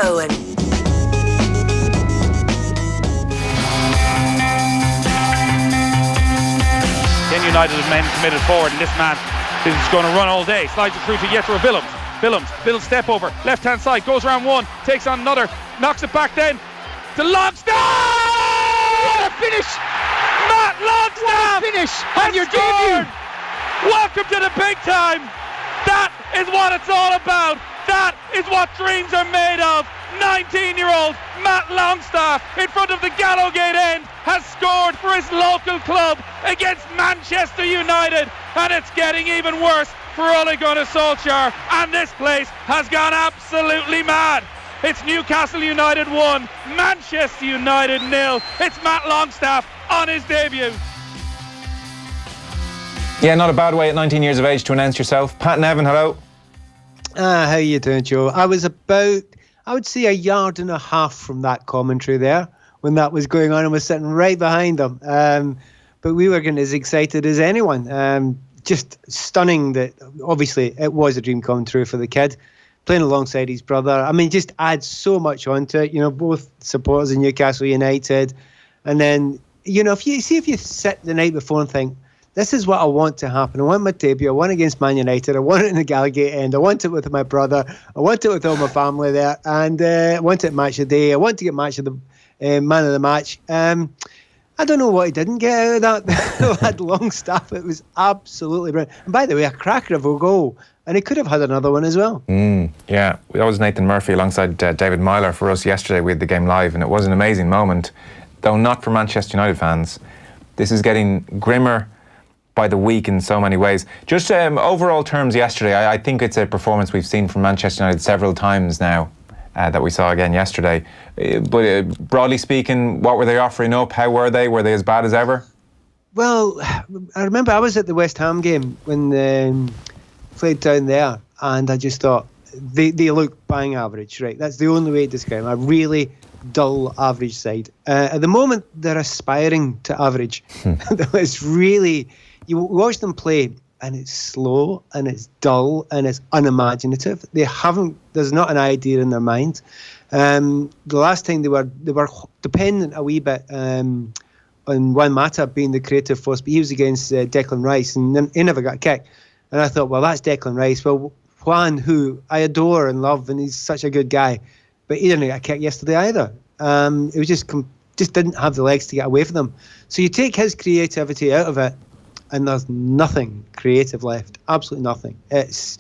Owen. United have men committed forward, and this man is going to run all day. Slides it through to Jethro Willems. Willems, little step over, left hand side, goes around one, takes on another, knocks it back then to Longstaff! What a finish! Matt Longstaff! What a finish on your debut! Welcome to the big time! That is what it's all about! That is what dreams are made of! 19-year-old Matt Longstaff in front of the Gallowgate end has scored for his local club against Manchester United, and it's getting even worse for Ole Gunnar Solskjaer, and this place has gone absolutely mad. It's Newcastle United 1, Manchester United 0. It's Matt Longstaff on his debut. Yeah, not a bad way at 19 years of age to announce yourself. Pat Nevin, hello. How you doing, Joe? I was about, I would say, a yard and a half from that commentary there when that was going on, and was sitting right behind them. But we were getting as excited as anyone. Just stunning that, obviously, it was a dream come true for the kid, playing alongside his brother. I mean, just adds so much onto it. You know, both supporters of Newcastle United. And then, you know, if you sit the night before and think, this is what I want to happen. I want my debut. I want it against Man United. I want it in the Gallowgate end. I want it with my brother. I want it with all my family there. And I want it match of the day. I want to get match of the man of the match. I don't know what he didn't get out of that. That Longstaff. It was absolutely brilliant. And by the way, a cracker of a goal. And he could have had another one as well. Yeah, that was Nathan Murphy alongside David Myler for us yesterday. We had the game live, and it was an amazing moment, though not for Manchester United fans. This is getting grimmer by the week in so many ways. Just overall terms yesterday, I think it's a performance we've seen from Manchester United several times now, that we saw again yesterday. But broadly speaking, what were they offering up? How were they? Were they as bad as ever? Well, I remember I was at the West Ham game when they played down there, and I just thought they look bang average, right? That's the only way to describe them. A really dull average side. At the moment, they're aspiring to average. It's really... You watch them play, and it's slow, and it's dull, and it's unimaginative. There's not an idea in their mind. The last time they were dependent a wee bit on Juan Mata being the creative force, but he was against Declan Rice, and he never got a kick. And I thought, well, that's Declan Rice. Well, Juan, who I adore and love, and he's such a good guy, but he didn't get a kick yesterday either. It was just didn't have the legs to get away from them. So you take his creativity out of it, and there's nothing creative left. Absolutely nothing. It's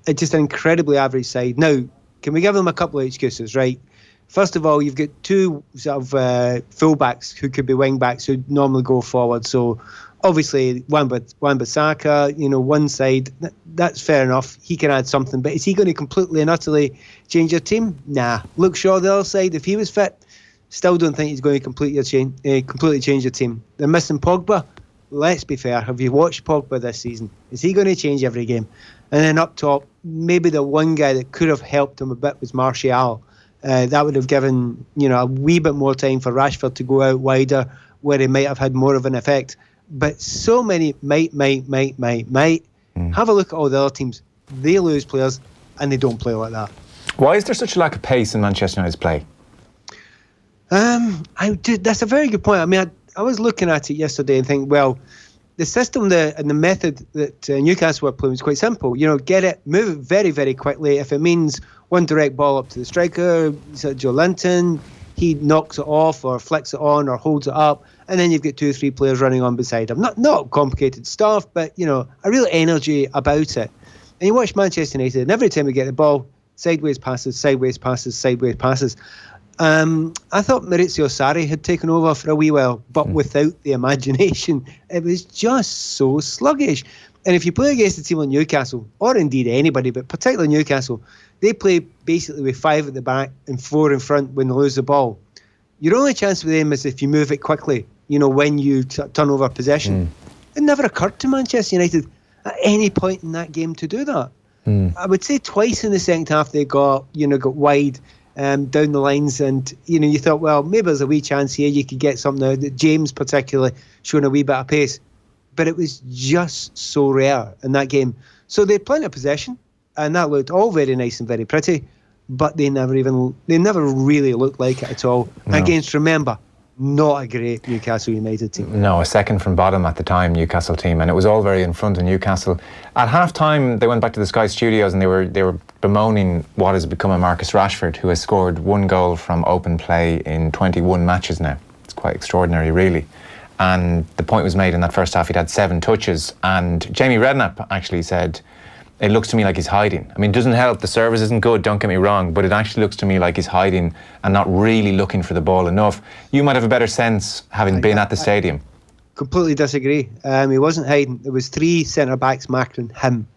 just an incredibly average side. Now, can we give them a couple of excuses, right? First of all, you've got two sort of fullbacks who could be wing-backs who normally go forward. So, obviously, Wan-Bissaka, you know, one side, that's fair enough. He can add something. But is he going to completely and utterly change your team? Nah. Luke Shaw, the other side, if he was fit, still don't think he's going to completely change your team. They're missing Pogba. Let's be fair. Have you watched Pogba this season? Is he going to change every game? And then up top, maybe the one guy that could have helped him a bit was Martial. That would have given, you know, a wee bit more time for Rashford to go out wider, where he might have had more of an effect. But so many might. Have a look at all the other teams. They lose players, and they don't play like that. Why is there such a lack of pace in Manchester United's play? That's a very good point. I mean, I was looking at it yesterday and think, well, the system and the method that Newcastle were playing was quite simple. You know, get it, move it very, very quickly. If it means one direct ball up to the striker, Joe Linton, he knocks it off or flicks it on or holds it up, and then you've got 2 or 3 players running on beside him. Not complicated stuff, but, you know, a real energy about it. And you watch Manchester United, and every time we get the ball, sideways passes. I thought Maurizio Sarri had taken over for a wee while, but without the imagination. It was just so sluggish. And if you play against a team like Newcastle, or indeed anybody, but particularly Newcastle, they play basically with 5 at the back and 4 in front when they lose the ball. Your only chance with them is if you move it quickly, you know, when you turn over possession. It never occurred to Manchester United at any point in that game to do that. I would say twice in the second half they got wide down the lines, and you thought, well, maybe there's a wee chance here you could get something out. James particularly showing a wee bit of pace, but it was just so rare in that game. So they had plenty of possession, and that looked all very nice and very pretty, but they never really looked like it at all. No. Against, remember, not a great Newcastle United team. No, a second from bottom at the time Newcastle team, and it was all very in front of Newcastle. At half-time, they went back to the Sky Studios and they were bemoaning what has become of Marcus Rashford, who has scored 1 goal from open play in 21 matches now. It's quite extraordinary, really. And the point was made in that first half he'd had 7 touches, and Jamie Redknapp actually said, it looks to me like he's hiding. I mean, it doesn't help, the service isn't good, don't get me wrong, but it actually looks to me like he's hiding and not really looking for the ball enough. You might have a better sense, having been at the stadium. Completely disagree. He wasn't hiding. There was 3 centre-backs marking him.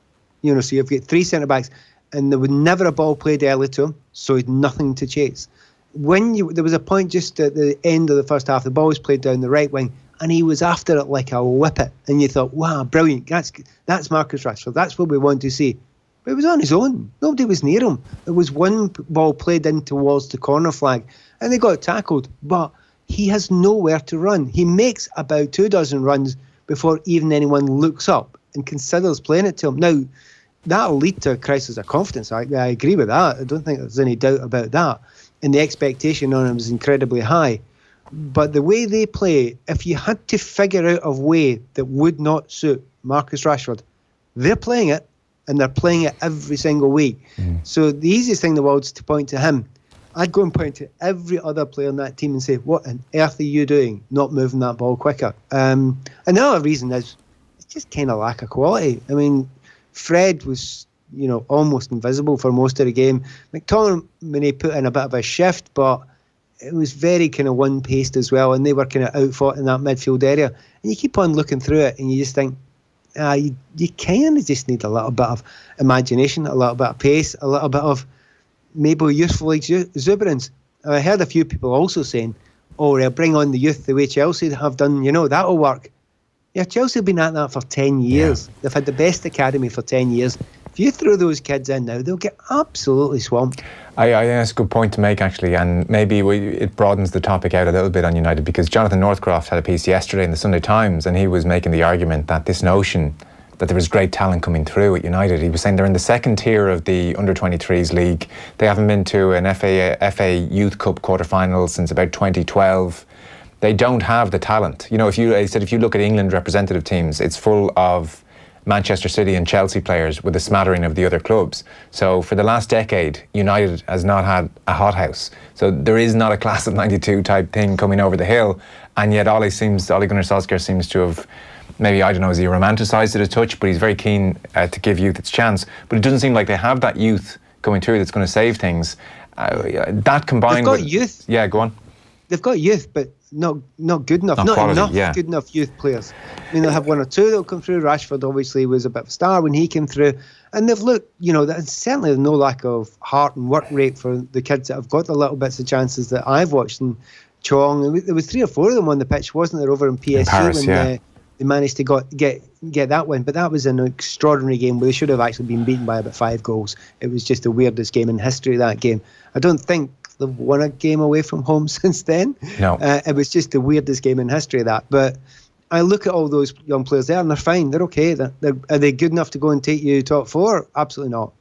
So you've got 3 centre-backs, and there was never a ball played early to him, so he'd nothing to chase. There was a point just at the end of the first half, the ball was played down the right wing, and he was after it like a whippet, and you thought, wow, brilliant, that's Marcus Rashford, that's what we want to see. But he was on his own, nobody was near him. There was one ball played in towards the corner flag, and they got tackled, but he has nowhere to run. He makes about 2 dozen runs before even anyone looks up and considers playing it to him. Now, that'll lead to a crisis of confidence. I agree with that. I don't think there's any doubt about that. And the expectation on him is incredibly high. But the way they play, if you had to figure out a way that would not suit Marcus Rashford, they're playing it, and they're playing it every single week. So the easiest thing in the world is to point to him. I'd go and point to every other player in that team and say, what on earth are you doing not moving that ball quicker? Another reason is it's just kind of lack of quality. I mean, Fred was, almost invisible for most of the game. McTominay put in a bit of a shift, but it was very kind of one-paced as well, and they were kind of outfought in that midfield area. And you keep on looking through it, and you just think, you kind of just need a little bit of imagination, a little bit of pace, a little bit of maybe youthful exuberance. I heard a few people also saying, they'll bring on the youth the way Chelsea have done, that'll work. Yeah, Chelsea have been at that for 10 years. Yeah. They've had the best academy for 10 years. If you throw those kids in now, they'll get absolutely swamped. I think that's a good point to make, actually, and maybe it broadens the topic out a little bit on United, because Jonathan Northcroft had a piece yesterday in the Sunday Times, and he was making the argument that this notion that there was great talent coming through at United, he was saying they're in the second tier of the under-23s league. They haven't been to an FA Youth Cup quarter-final since about 2012. They don't have the talent. If you look at England representative teams, it's full of Manchester City and Chelsea players with a smattering of the other clubs. So for the last decade, United has not had a hothouse. So there is not a class of 92 type thing coming over the hill. And yet Ole Gunnar Solskjaer seems to have, maybe, I don't know, is he romanticised it a touch, but he's very keen to give youth its chance. But it doesn't seem like they have that youth coming through that's going to save things. That combined with... They've got youth. Yeah, go on. They've got youth, but not good enough. Not quality, enough good enough youth players. I mean, they'll have 1 or 2 that'll come through. Rashford obviously was a bit of a star when he came through. And they've looked, there's certainly no lack of heart and work rate for the kids that have got the little bits of chances that I've watched. And Chong, there was 3 or 4 of them on the pitch, wasn't there, over in PSG in Paris, when they managed to get that win. But that was an extraordinary game where they should have actually been beaten by about 5 goals. It was just the weirdest game in history, that game. I don't think they've won a game away from home since then. No. It was just the weirdest game in history, that. But I look at all those young players there, and they're fine. They're okay. Are they good enough to go and take you top 4? Absolutely not.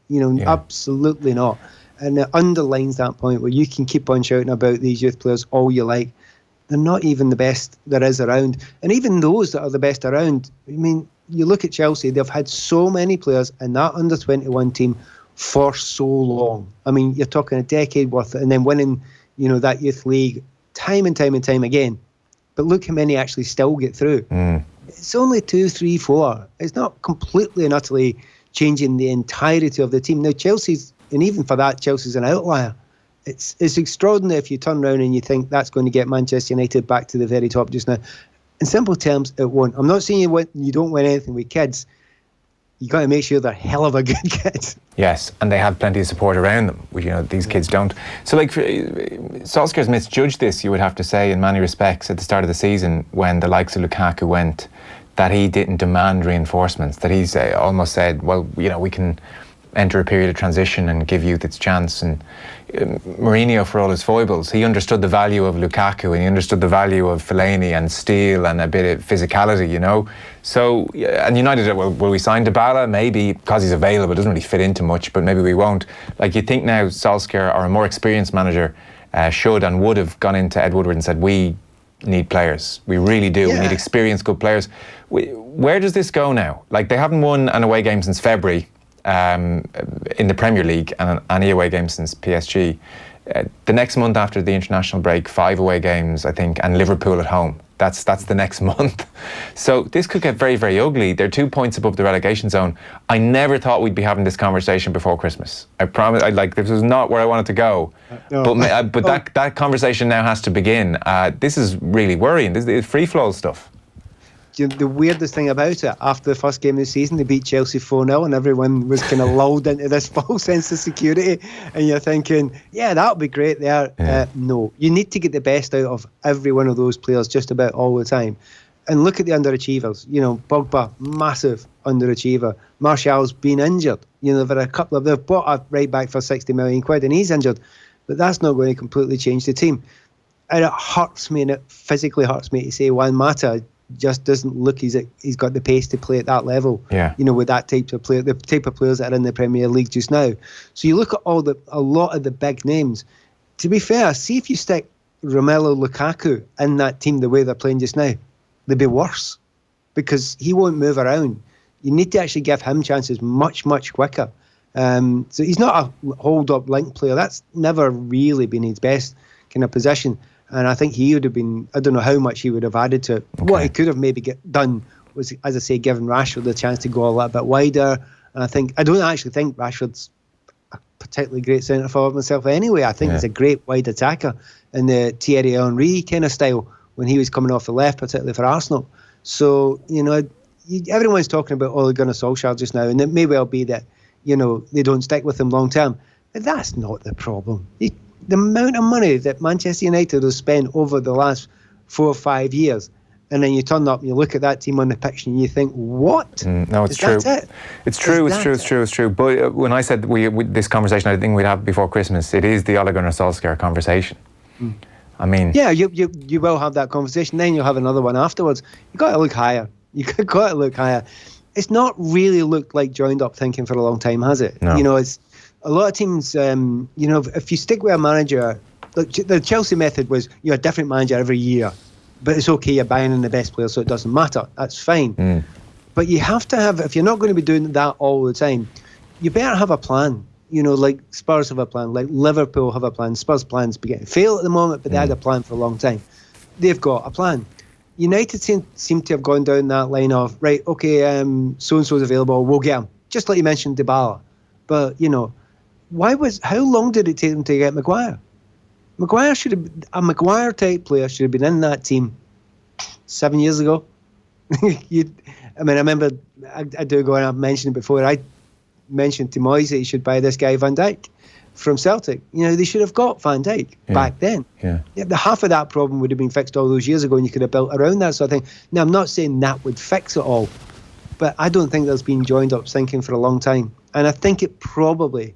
Absolutely not. And it underlines that point where you can keep on shouting about these youth players all you like. They're not even the best there is around. And even those that are the best around, I mean, you look at Chelsea, they've had so many players in that under-21 team for so long. I mean, you're talking a decade worth, and then winning, that youth league time and time and time again. But look how many actually still get through. It's only 2, 3, 4. It's not completely and utterly changing the entirety of the team. Now, Chelsea's, and even for that, Chelsea's an outlier. It's extraordinary if you turn around and you think that's going to get Manchester United back to the very top just now. In simple terms, it won't. I'm not saying you don't win anything with kids. You got to make sure they're hell of a good kids. Yes, and they have plenty of support around them, which these kids don't. So, Solskjaer's misjudged this, you would have to say, in many respects, at the start of the season, when the likes of Lukaku went, that he didn't demand reinforcements. That he's almost said, well, we can enter a period of transition and give youth its chance. And Mourinho, for all his foibles, he understood the value of Lukaku, and he understood the value of Fellaini and steel and a bit of physicality, you know. So, and United, will we sign Dybala? Maybe, because he's available. It doesn't really fit into much, but maybe we won't. Like, you think now Solskjaer, or a more experienced manager, should and would have gone into Ed Woodward and said, we need players. We really do. We need experienced, good players. Where does this go now? Like, they haven't won an away game since February in the Premier League, and any away game since PSG. The next month after the international break, 5 away games, I think, and Liverpool at home. That's the next month. So this could get very, very ugly. They're 2 points above the relegation zone. I never thought we'd be having this conversation before Christmas. I promise. This was not where I wanted to go. No. But that conversation now has to begin. This is really worrying. This is free flow stuff. The weirdest thing about it, after the first game of the season, they beat Chelsea 4-0, and everyone was kind of lulled into this false sense of security, and you're thinking, yeah, that'll be great there. Yeah. No, you need to get the best out of every one of those players just about all the time. And look at the underachievers. You know, Pogba, massive underachiever. Martial's been injured. You know, they've bought a right back for 60 million quid, and he's injured. But that's not going to completely change the team. And it hurts me, and it physically hurts me to say Juan Mata just doesn't look he's got the pace to play at that level. Yeah. You know, with that type of player, the type of players that are in the Premier League just now. So you look at a lot of the big names. To be fair, see if you stick Romelu Lukaku in that team the way they're playing just now, they'd be worse, because he won't move around. You need to actually give him chances much, much quicker. So he's not a hold-up link player. That's never really been his best kind of position. And I think he would have been, I don't know how much he would have added to it. Okay. What he could have maybe done was, as I say, given Rashford the chance to go a little bit wider. And I don't actually think Rashford's a particularly great centre forward myself anyway. I think he's a great wide attacker in the Thierry Henry kind of style when he was coming off the left, particularly for Arsenal. So, you know, everyone's talking about Ole Gunnar Solskjaer just now, and it may well be that, you know, they don't stick with him long term. But that's not the problem. The amount of money that Manchester United has spent over the last 4 or 5 years, and then you turn up and you look at that team on the pitch and you think, what? No, it's true. It's true. But when I said this conversation, I think we'd have before Christmas, it is the Ole Gunnar Solskjaer conversation. I mean, yeah, you will have that conversation. Then you'll have another one afterwards. You got to look higher. It's not really looked like joined up thinking for a long time, has it? No. You know, it's a lot of teams. You know, if you stick with a manager, the Chelsea method was a different manager every year, but it's okay. You're buying in the best players, so it doesn't matter. That's fine. But you have to have, if you're not going to be doing that all the time, you better have a plan. You know, like Spurs have a plan, like Liverpool have a plan. Spurs' plans begin to fail at the moment, but they had a plan for a long time. They've got a plan. United seem to have gone down that line of, right, okay, so-and-so's available, we'll get him. Just like you mentioned, Dybala. But, you know, how long did it take them to get Maguire? A Maguire-type player should have been in that team 7 years ago. I remember, I do go and I've mentioned it before, I mentioned to Moyes that he should buy this guy Van Dijk from Celtic. You know, they should have got Van Dijk back then. Yeah, the half of that problem would have been fixed all those years ago, and you could have built around that sort of thing. Now, I'm not saying that would fix it all, but I don't think there's been joined up thinking for a long time. And I think it probably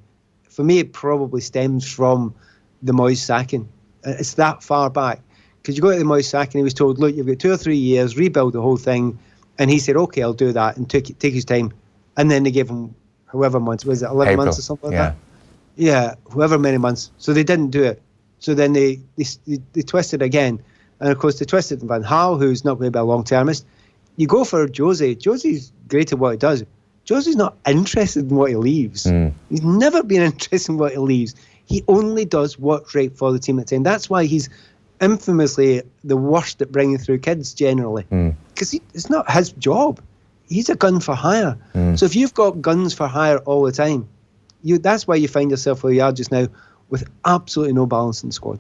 stems from the Moyes sacking. It's that far back. Because you go to the Moyes sacking, he was told, look, you've got 2 or 3 years, rebuild the whole thing. And he said, okay, I'll do that, and take his time. And then they gave him however months, was it 11 months or something like that? Yeah, however many months. So they didn't do it. So then they twisted again. And of course they twisted Van Gaal, who's not going to be a long-termist. You go for Jose. Jose's great at what he does. Jose's not interested in what he leaves. He's never been interested in what he leaves. He only does what's right for the team at the time. That's why he's infamously the worst at bringing through kids generally. Because it's not his job. He's a gun for hire. So if you've got guns for hire all the time, that's why you find yourself where you are just now, with absolutely no balance in the squad.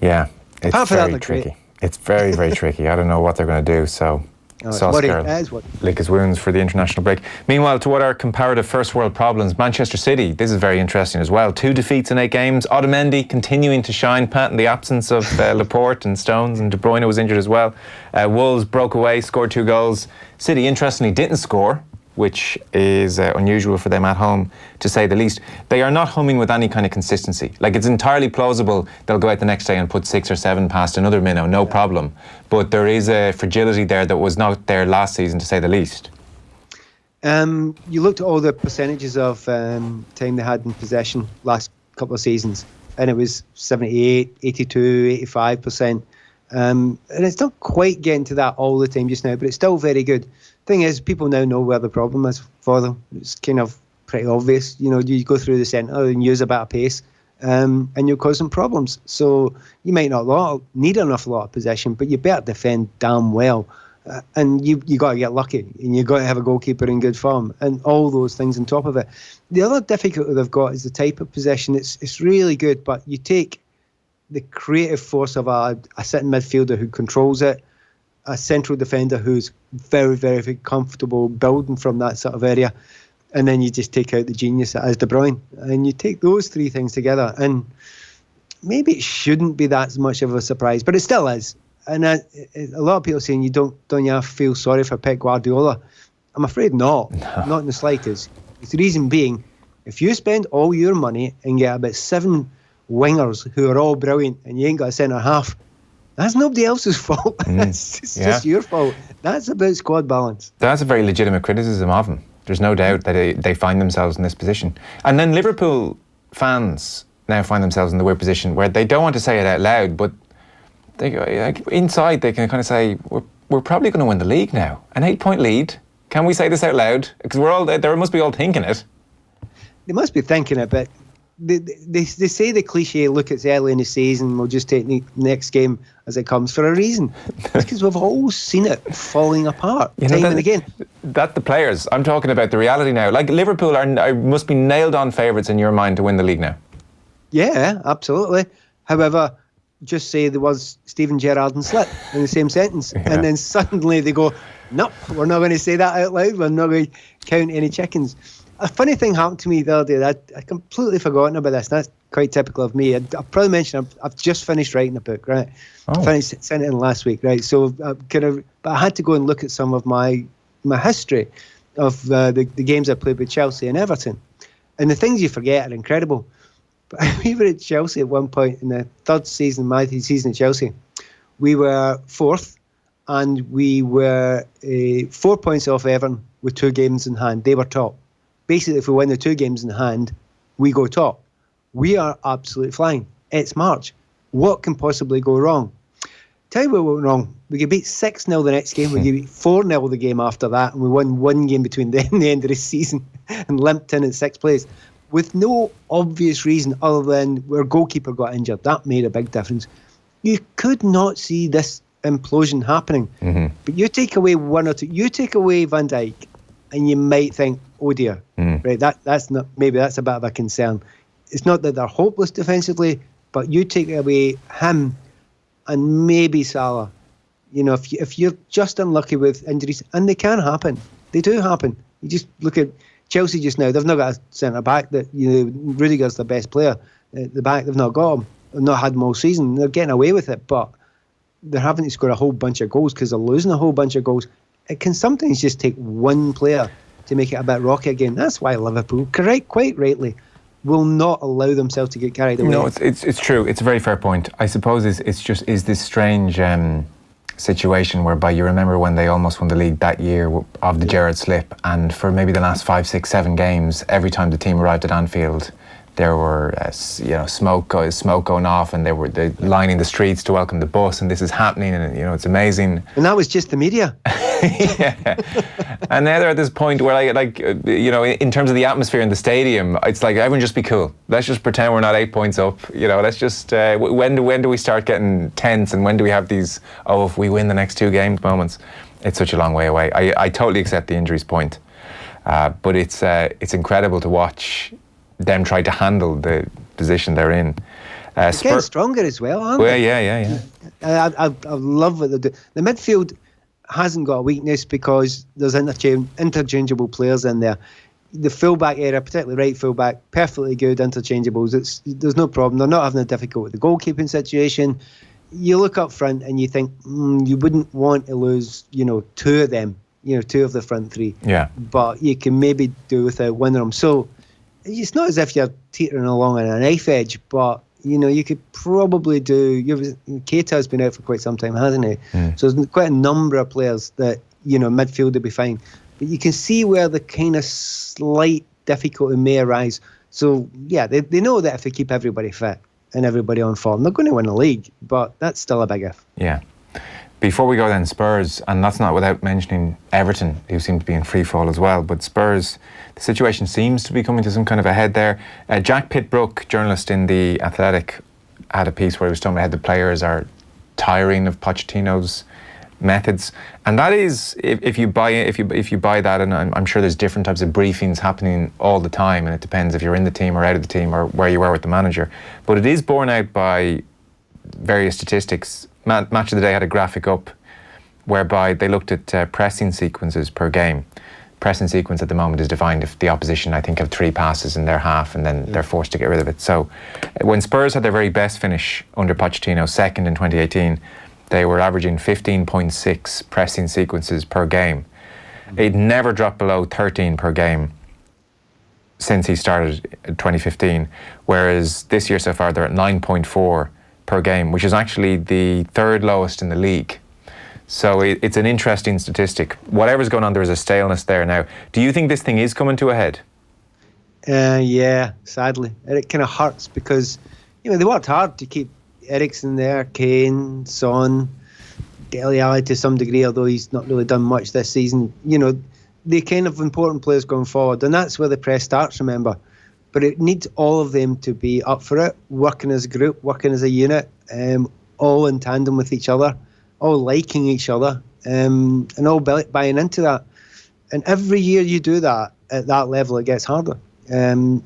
Yeah, it's very tricky. It's very, very tricky. I don't know what they're going to do. So, Solskjaer lick his wounds for the international break. Meanwhile, to what are comparative first world problems, Manchester City, this is very interesting as well. 2 defeats in 8 games. Otamendi continuing to shine, Pat, in the absence of Laporte and Stones, and De Bruyne was injured as well. Wolves broke away, scored 2 goals. City, interestingly, didn't score, which is unusual for them at home, to say the least. They are not humming with any kind of consistency. Like, it's entirely plausible they'll go out the next day and put 6 or 7 past another minnow, no problem. But there is a fragility there that was not there last season, to say the least. You looked at all the percentages of time they had in possession last couple of seasons, and it was 78, 82, 85%. And it's not quite getting to that all the time just now, but it's still very good. Thing is, people now know where the problem is for them. It's kind of pretty obvious. You know, you go through the centre and use a bit of pace, and you'll cause some problems. So you might not need an awful lot of possession, but you better defend damn well. And you got to get lucky, and you got to have a goalkeeper in good form, and all those things on top of it. The other difficulty they've got is the type of possession. It's really good, but you take the creative force of a sitting midfielder who controls it, a central defender who's very, very comfortable building from that sort of area, and then you just take out the genius as De Bruyne, and you take those three things together, and maybe it shouldn't be that much of a surprise, but it still is. And a lot of people are saying, don't you have to feel sorry for Pep Guardiola? I'm afraid not. No. Not in the slightest. The reason being, if you spend all your money and get about 7 wingers who are all brilliant and you ain't got a centre half, that's nobody else's fault. It's just your fault. That's about squad balance. That's a very legitimate criticism of them. There's no doubt that they find themselves in this position. And then Liverpool fans now find themselves in the weird position where they don't want to say it out loud, but inside they can kind of say, we're probably going to win the league now. An 8-point lead. Can we say this out loud? Because they must be all thinking it. They must be thinking it, but they say the cliche, look, it's early in the season, we'll just take the next game as it comes, for a reason. It's because we've all seen it falling apart time and again. That the players. I'm talking about the reality now. Like, Liverpool must be nailed on favourites in your mind to win the league now. Yeah, absolutely. However, just say there was Steven Gerrard and Slip in the same sentence, and then suddenly they go, nope, we're not going to say that out loud, we're not going to count any chickens. A funny thing happened to me the other day. I completely forgotten about this. That's quite typical of me. I probably mentioned I've just finished writing a book, right? Sent it in last week, right? So but I had to go and look at some of my history of the games I played with Chelsea and Everton, and the things you forget are incredible. But we were at Chelsea at one point in the third season, my season at Chelsea. We were 4th, and we were 4 points off Everton with 2 games in hand. They were top. Basically, if we win the 2 games in hand, we go top. We are absolutely flying. It's March. What can possibly go wrong? Tell you what went wrong. We get beat 6-0 the next game. We get beat 4-0 the game after that, and we won 1 game between then and the end of the season and limped in 6th place with no obvious reason other than our goalkeeper got injured. That made a big difference. You could not see this implosion happening. Mm-hmm. But you take away 1 or 2. You take away Van Dijk, and you might think, oh dear, right? That's not, maybe that's a bit of a concern. It's not that they're hopeless defensively, but you take away him and maybe Salah. You know, if you're just unlucky with injuries, and they can happen, they do happen. You just look at Chelsea just now. They've not got a centre back. That Rudiger's the best player. The back, they've not got him. They've not had him all season. They're getting away with it, but they're having to score a whole bunch of goals because they're losing a whole bunch of goals. It can sometimes just take one player to make it a bit rocky again. That's why Liverpool, quite rightly, will not allow themselves to get carried away. No, it's true. It's a very fair point. I suppose it's just this strange situation whereby you remember when they almost won the league that year of the Gerrard slip, and for maybe the last 5, 6, 7 games, every time the team arrived at Anfield, there were smoke going off, and they were lining the streets to welcome the bus, and this is happening, and it's amazing. And that was just the media. Yeah. And now they're at this point where in terms of the atmosphere in the stadium, it's like, everyone just be cool. Let's just pretend we're not 8 points up. Let's just when do we start getting tense, and when do we have these if we win the next 2 games moments? It's such a long way away. I totally accept the injuries point, but it's incredible to watch them try to handle the position they're in. They're getting stronger as well, aren't they? Yeah. I love what they do. The midfield hasn't got a weakness because there's interchangeable players in there. The fullback area, particularly right fullback, perfectly good interchangeables. There's no problem. They're not having a difficult with the goalkeeping situation. You look up front and you think you wouldn't want to lose, 2 of them two of the front three. Yeah. But you can maybe do without one of them. So it's not as if you're teetering along on a knife edge, but you could probably do. Keita's been out for quite some time, hasn't he? So there's quite a number of players that midfield will be fine. But you can see where the kind of slight difficulty may arise. So yeah, they know that if they keep everybody fit and everybody on form, they're going to win the league. But that's still a big if. Yeah. Before we go then, Spurs, and that's not without mentioning Everton, who seem to be in free fall as well, but Spurs, the situation seems to be coming to some kind of a head there. Jack Pitt-Brooke, journalist in The Athletic, had a piece where he was talking about how the players are tiring of Pochettino's methods, and that is, if you buy that, and I'm sure there's different types of briefings happening all the time, and it depends if you're in the team or out of the team or where you are with the manager, but it is borne out by various statistics. Match of the Day had a graphic up whereby they looked at pressing sequences per game. Pressing sequence at the moment is defined if the opposition, I think, have 3 passes in their half and then they're forced to get rid of it. So when Spurs had their very best finish under Pochettino, second in 2018, they were averaging 15.6 pressing sequences per game. It never dropped below 13 per game since he started in 2015, whereas this year so far they're at 9.4 per game, which is actually the 3rd lowest in the league. So it's an interesting statistic. Whatever's going on, there is a staleness there now. Do you think this thing is coming to a head? Yeah, sadly. It kind of hurts because, they worked hard to keep Eriksen there, Kane, Son, Dele Alli to some degree, although he's not really done much this season. The kind of important players going forward, and that's where the press starts, remember. But it needs all of them to be up for it, working as a group, working as a unit, all in tandem with each other, all liking each other, and all buying into that. And every year you do that at that level, it gets harder.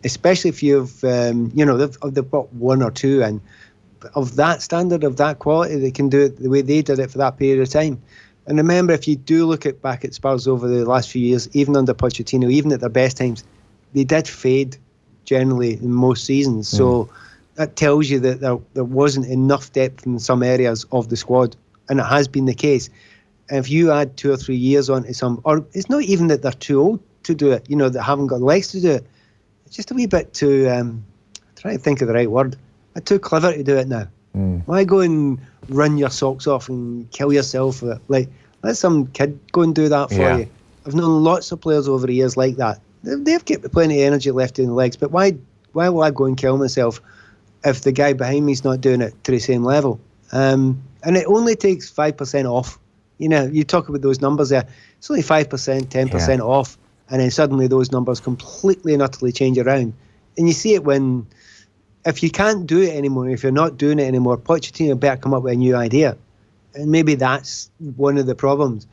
Especially if you've, they've got 1 or 2, and of that standard, of that quality, they can do it the way they did it for that period of time. And remember, if you do look back at Spurs over the last few years, even under Pochettino, even at their best times, they did fade generally in most seasons. So that tells you that there wasn't enough depth in some areas of the squad, and it has been the case. And if you add 2 or 3 years onto some, or it's not even that they're too old to do it, that haven't got legs to do it. It's just a wee bit too, trying to think of the right word, too clever to do it now. Why go and run your socks off and kill yourself? Like, let some kid go and do that for you. I've known lots of players over the years like that. They've got plenty of energy left in the legs, but why will I go and kill myself if the guy behind me's not doing it to the same level? And it only takes 5% off. You talk about those numbers there. It's only 5%, 10% off, and then suddenly those numbers completely and utterly change around. And you see it when, if you can't do it anymore, if you're not doing it anymore, Pochettino better come up with a new idea. And maybe that's one of the problems.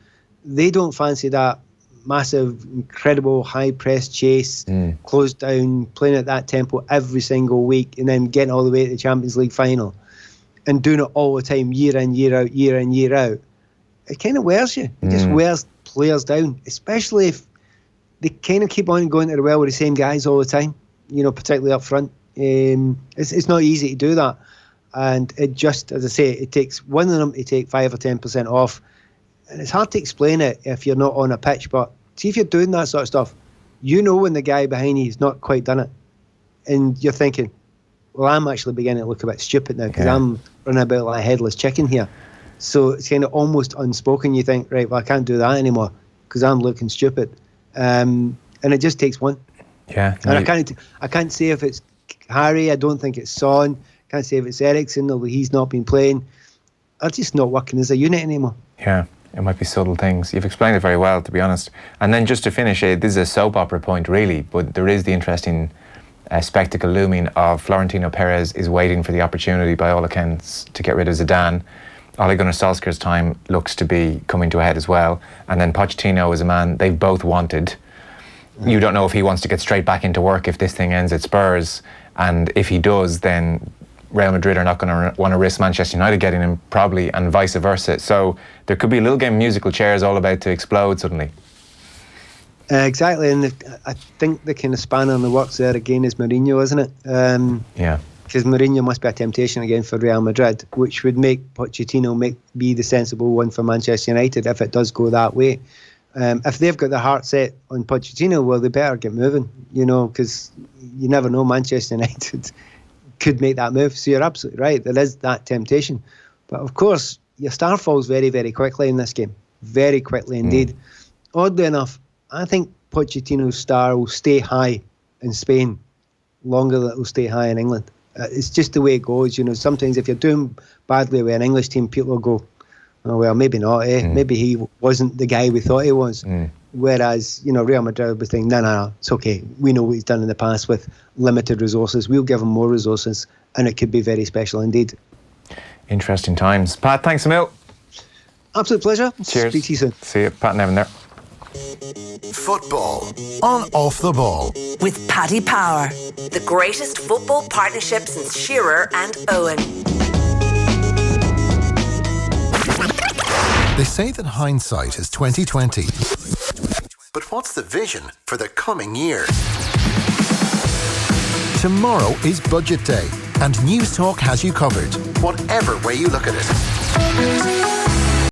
They don't fancy that massive, incredible high press chase, closed down, playing at that tempo every single week, and then getting all the way to the Champions League final and doing it all the time, year in, year out, year in, year out. It kind of wears you. It just wears players down, especially if they kind of keep on going to the well with the same guys all the time, particularly up front. It's not easy to do that. And it just, as I say, it takes one of them to take 5 or 10% off. And it's hard to explain it if you're not on a pitch, but see if you're doing that sort of stuff, when the guy behind you has not quite done it, and you're thinking, well, I'm actually beginning to look a bit stupid now because I'm running about like a headless chicken here. So it's kind of almost unspoken. You think, right, well, I can't do that anymore because I'm looking stupid, and it just takes one. Yeah, and I can't say if it's Harry. I don't think it's Son. Can't say if it's Eriksen, although he's not been playing. They're just not working as a unit anymore. Yeah. It might be subtle things. You've explained it very well, to be honest. And then just to finish, this is a soap opera point, really, but there is the interesting spectacle looming of Florentino Perez is waiting for the opportunity, by all accounts, to get rid of Zidane. Ole Gunnar Solskjaer's time looks to be coming to a head as well. And then Pochettino is a man they've both wanted. You don't know if he wants to get straight back into work if this thing ends at Spurs. And if he does, then Real Madrid are not going to want to risk Manchester United getting him, probably, and vice versa. So there could be a little game of musical chairs all about to explode suddenly. Exactly, and I think the kind of spanner in the works there again is Mourinho, isn't it? Yeah. Because Mourinho must be a temptation again for Real Madrid, which would make Pochettino be the sensible one for Manchester United if it does go that way. If they've got their heart set on Pochettino, well, they better get moving, because you never know. Manchester United could make that move. So you're absolutely right. There is that temptation. But of course, your star falls very, very quickly in this game. Very quickly indeed. Oddly enough, I think Pochettino's star will stay high in Spain longer than it will stay high in England. It's just the way it goes. Sometimes if you're doing badly with an English team, people will go, oh, well, maybe not, Maybe he wasn't the guy we thought he was. Whereas, Real Madrid will be thinking, no, it's okay. We know what he's done in the past with limited resources. We'll give him more resources, and it could be very special indeed. Interesting times. Pat, thanks a mil. Absolute pleasure. Cheers. Speak to you soon. See you. Pat and Nevin there. Football on Off the Ball with Paddy Power, the greatest football partnership since Shearer and Owen. They say that hindsight is 20/20. But what's the vision for the coming year? Tomorrow is Budget Day, and News Talk has you covered, whatever way you look at it.